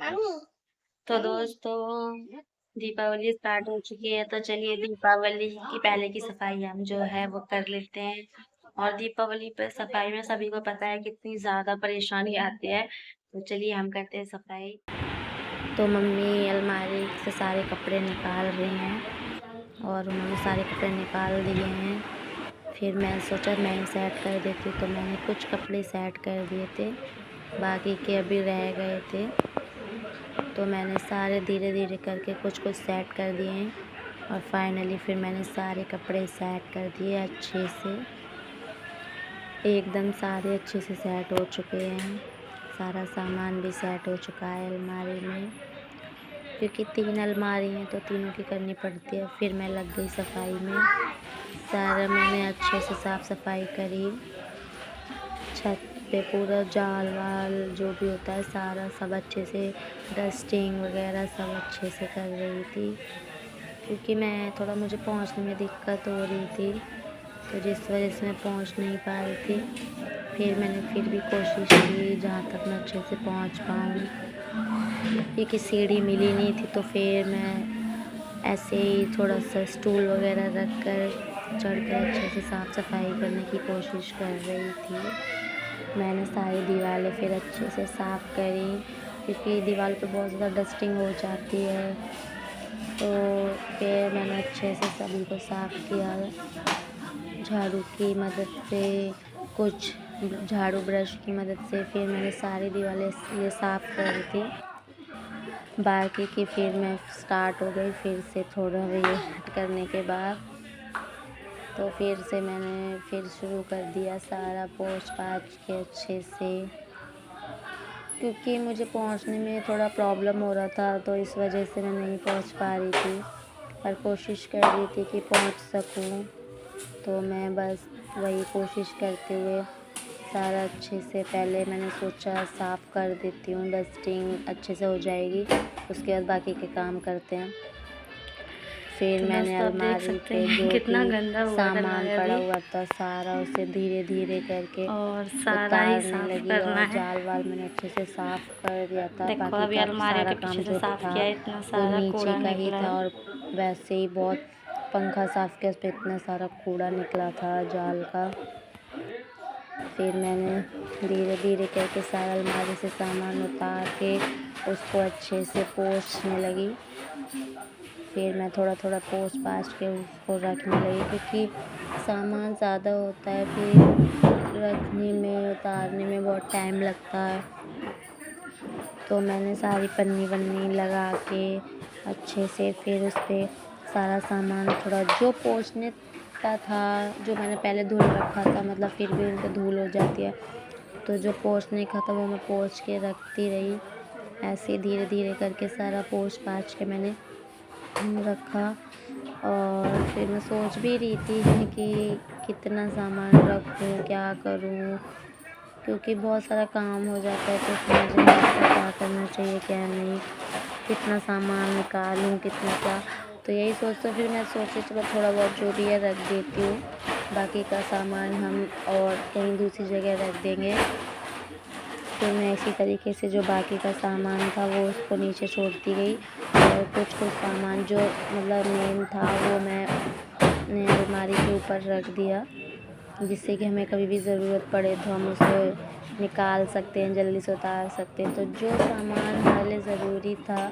तो दोस्तों, दीपावली स्टार्ट हो चुकी है, तो चलिए दीपावली की पहले की सफाई हम जो है वो कर लेते हैं। और दीपावली पे सफाई में सभी को पता है कितनी ज़्यादा परेशानी आती है, तो चलिए हम करते हैं सफाई। तो मम्मी अलमारी से सारे कपड़े निकाल रही हैं और उन्होंने सारे कपड़े निकाल दिए हैं। फिर मैं सोचा मैं ही सेट कर देती, तो मैंने कुछ कपड़े सेट कर दिए थे, बाकी के अभी रह गए थे। तो मैंने सारे धीरे धीरे करके कुछ कुछ सेट कर दिए हैं और फाइनली फिर मैंने सारे कपड़े सेट कर दिए अच्छे से, एकदम सारे अच्छे से सेट हो चुके हैं। सारा सामान भी सेट हो चुका है अलमारी में, क्योंकि 3 अलमारी हैं तो तीनों की करनी पड़ती है। फिर मैं लग गई सफाई में, सारा मैंने अच्छे से साफ़ सफाई करी। छत पे पूरा जाल वाल जो भी होता है सारा सब अच्छे से डस्टिंग वगैरह सब अच्छे से कर रही थी, क्योंकि मैं मुझे पहुंचने में दिक्कत हो रही थी, तो जिस वजह से मैं पहुंच नहीं पा रही थी। फिर मैंने फिर भी कोशिश की जहाँ तक मैं अच्छे से पहुंच पाऊँ, क्योंकि सीढ़ी मिली नहीं थी, तो फिर मैं ऐसे ही थोड़ा सा स्टूल वगैरह रख कर चढ़ कर अच्छे से साफ़ सफाई करने की कोशिश कर रही थी। मैंने सारी दीवारें फिर अच्छे से साफ़ करी, क्योंकि दीवार पे बहुत ज़्यादा डस्टिंग हो जाती है। तो फिर मैंने अच्छे से सभी को साफ़ किया झाड़ू की मदद से, कुछ झाड़ू ब्रश की मदद से। फिर मैंने सारी दीवारें ये साफ़ कर दी, बाकी की फिर मैं स्टार्ट हो गई फिर से थोड़ा वेट करने के बाद। तो फिर से मैंने फिर शुरू कर दिया सारा पोंछ पाछ के अच्छे से, क्योंकि मुझे पहुंचने में थोड़ा प्रॉब्लम हो रहा था, तो इस वजह से मैं नहीं पहुंच पा रही थी, पर कोशिश कर रही थी कि पहुंच सकूं। तो मैं बस वही कोशिश करते हुए सारा अच्छे से पहले मैंने सोचा साफ़ कर देती हूँ, डस्टिंग अच्छे से हो जाएगी, उसके बाद बाकी के काम करते हैं। फिर तो मैंने दोस्तों आप देख अलमारी सकते पे हैं जो कितना भी गंदा हुआ था सामान अलमारी पड़ा अभी, हुआ था सारा उसे धीरे धीरे करके और सारा ही उतारने साफ लगी, करना और है। जाल वाल मैंने अच्छे से साफ़ कर दिया था। देखो बाकी अभी का अलमारियों सारा के काम पीछे से जो साफ था किया, इतना वो सारा नीचे कूड़ा का ही निकला था, है। और वैसे ही बहुत पंखा साफ़ किया, उस पर इतना सारा कूड़ा निकला था जाल का। फिर मैंने धीरे धीरे करके सारा अलमारी से सामान उतार के उसको अच्छे से पोंछने लगी। फिर मैं थोड़ा थोड़ा पोंछ पाछ के उसको रखने लगी, क्योंकि सामान ज़्यादा होता है, फिर रखने में उतारने में बहुत टाइम लगता है। तो मैंने सारी पन्नी वन्नी लगा के अच्छे से फिर उस पर सारा सामान थोड़ा जो पोंछने का था, जो मैंने पहले धुल रखा था, मतलब फिर भी उन पर धूल हो जाती है, तो जो पोंछने का था वो मैं पोंछ के रखती रही। ऐसे धीरे धीरे करके सारा पोंछ पाछ के मैंने रखा। और फिर मैं सोच भी रही थी कि कितना सामान रखूँ, क्या करूँ, क्योंकि बहुत सारा काम हो जाता है, तो समझ नहीं आता क्या करना चाहिए क्या नहीं, कितना सामान निकालूँ कितना क्या। तो यही सोचते फिर मैं सोची चलो थोड़ा बहुत जो भी है रख देती हूँ, बाकी का सामान हम और कहीं दूसरी जगह रख देंगे। फिर मैं इसी तरीके से जो बाकी का सामान था वो उसको नीचे छोड़ती गई, और कुछ कुछ सामान जो मतलब मेन था वो मैं अपने अलमारी के ऊपर रख दिया, जिससे कि हमें कभी भी ज़रूरत पड़े तो हम उसे निकाल सकते हैं, जल्दी से उतार सकते हैं। तो जो सामान हमारे लिए ज़रूरी था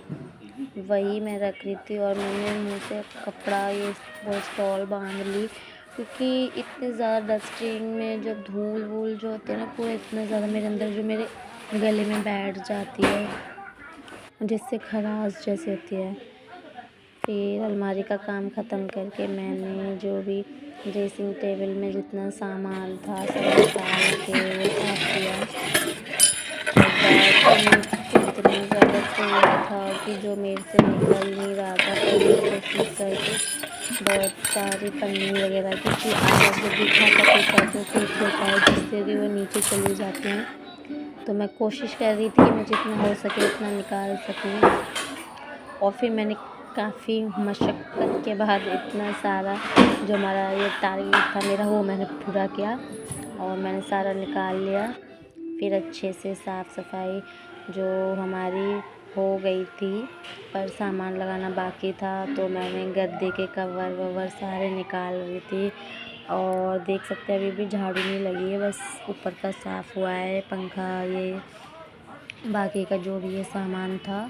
वही मैं रख रही थी, और मैंने मुँह से कपड़ा ये वो स्टॉल बांध ली, क्योंकि इतने ज़्यादा डस्टिंग में जब धूल वूल जो होती है ना पूरा इतना ज़्यादा मेरे अंदर जो मेरे गले में बैठ जाती है, जिससे खराश जैसी होती है। फिर अलमारी का काम ख़त्म करके मैंने जो भी ड्रेसिंग टेबल में जितना सामान था सब निकाल के वो साफ़ किया। और बैग इतना ज़्यादा फूला था कि जो मेरे से निकल नहीं रहा था, फिर मैं कोशिश करके बहुत सारी पन्नी वगैरह, क्योंकि आधा जो दिखा था टूटा तो टूट होता है, जिससे कि वो नीचे चली जाते हैं। तो मैं कोशिश कर रही थी कि मैं जितना हो सके उतना निकाल सकूँ, और फिर मैंने काफ़ी मशक्क़त के बाद इतना सारा जो हमारा ये टारगेट था मेरा वो मैंने पूरा किया, और मैंने सारा निकाल लिया। फिर अच्छे से साफ़ सफाई जो हमारी हो गई थी, पर सामान लगाना बाकी था। तो मैंने गद्दे के कवर ववर सारे निकाल रही थी। और देख सकते हैं अभी भी झाड़ू नहीं लगी है, बस ऊपर का साफ़ हुआ है। पंखा, ये बाकी का जो भी ये सामान था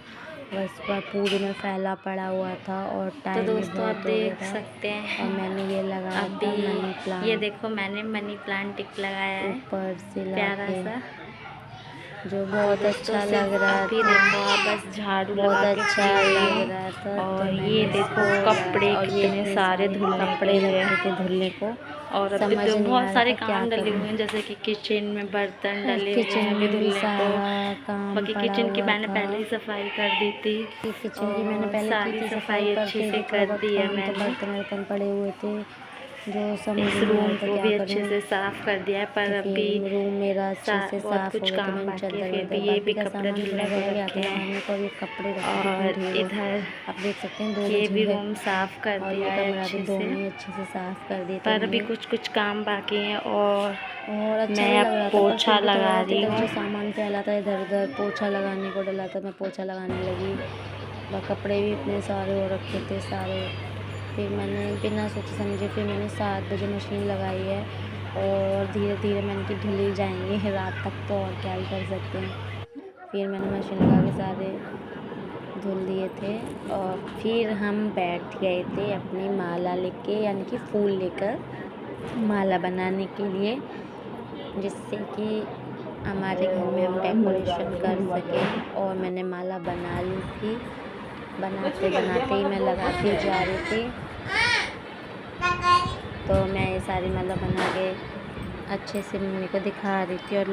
बस वह पूरे में फैला पड़ा हुआ था। और टाइम भी दोस्तों आप बहुत हो गया देख था। सकते हैं और मैंने ये लगाया था मनी प्लांट, ये देखो मैंने मनी प्लांट टिक लगाया है ऊपर से प्यारा लाके, सा, जो बहुत अच्छा लग रहा अभी था। देखो आप बस झाड़ू बहुत लगा के अच्छा फ्री लग हूँ। रहा था। और तो ये मैंने देखो इसको कपड़े लगाया। और ये कितने इतने सारे धुलने कपड़े हुए हैं। रखे थे धुलने को, और अभी समझ तो नहीं बहुत आ रहा सारे था क्या काम डले करूं। हुए हैं, जैसे कि किचन में बर्तन डले हुए किचन हैं अभी में भी धुलने को। सारा काम बाकी पड़ा किचन की हुआ मैंने था। पहले ही सफाई कर दी थी कि किचन की मैंने और पहले की सारी थी सफाई पर अच्छे फिर से भी थोड़ा कर बहुत दी है काम, तो मैंने। बर्तन पड़े हुए थे जो समझ इस नहीं आ रूम रहा था को क्या भी करूं। अच्छे से साफ़ कर दिया है, पर तो अभी फिर रूम मेरा अच्छे से बहुत साफ़ हो कुछ गया। तो काम मैंने बाकी है, चादर फिर भी वादर ये बाकी भी का कपड़े सामान थोड़ा धुलने को रह गया था रखे हैं। लगाने को। और ये कपड़े रखे थे इतने और ढेरों। इधर आप देख सकते हैं 2 ये बजे भी है रूम साफ़ कर और दिया ये है कमरा भी अच्छे दोनों से, ही अच्छे से साफ़ कर दिए थे पर अभी मैंने। कुछ काम बाकी हैं। और और अच्छा भी मैं लग अब रहा था, पर पोछा फिर भी थोड़ा लगा बहुत रही इधर हूँ। जो सामान फैला था इधर उधर पोछा लगाने को डला था, मैं पोछा लगाने लगी। वह कपड़े भी इतने सारे हो रखे थे सारे। फिर मैंने बिना सोचे समझे फिर मैंने 7 बजे मशीन लगाई है। और धीरे धीरे मैंने कि धुल ही जाएंगे रात तक, तो और क्या ही कर सकते हैं। फिर मैंने मशीन लगा के सारे धुल दिए थे। और फिर हम बैठ गए थे अपनी माला लेके, यानी कि फूल लेकर माला बनाने के लिए, जिससे कि हमारे घर में हम डेकोरेशन कर सकें। और मैंने माला बना ली थी। बनाते बनाते ही मैं लगाती जा रही थी। तो मैं ये सारी माला बना के अच्छे से मम्मी को दिखा रही थी और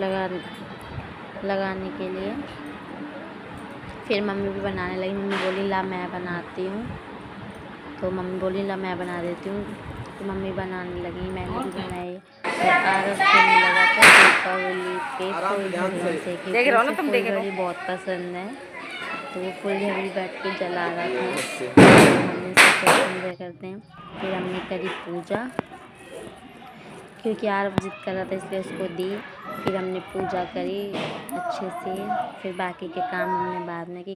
लगाने के लिए। फिर मम्मी भी बनाने लगी। मम्मी बोली ला मैं बनाती हूँ, तो मम्मी बोली ला मैं बना देती हूँ। तो मम्मी बनाने लगी, मैंने भी बनाई। और आरव खेलने लगा था दीपावली पे फुलझड़ी से, क्योंकि उसे फुलझड़ी बहुत पसंद है। तो वो फुलझड़ी बैठ के जला रहा था। हमने सोचा एंजॉय करते हैं। फिर हमने करी पूजा, क्योंकि आरव जिद कर रहा था इसलिए उसको दी। फिर हमने पूजा करी अच्छे से। फिर बाकी के काम हमने बाद में की।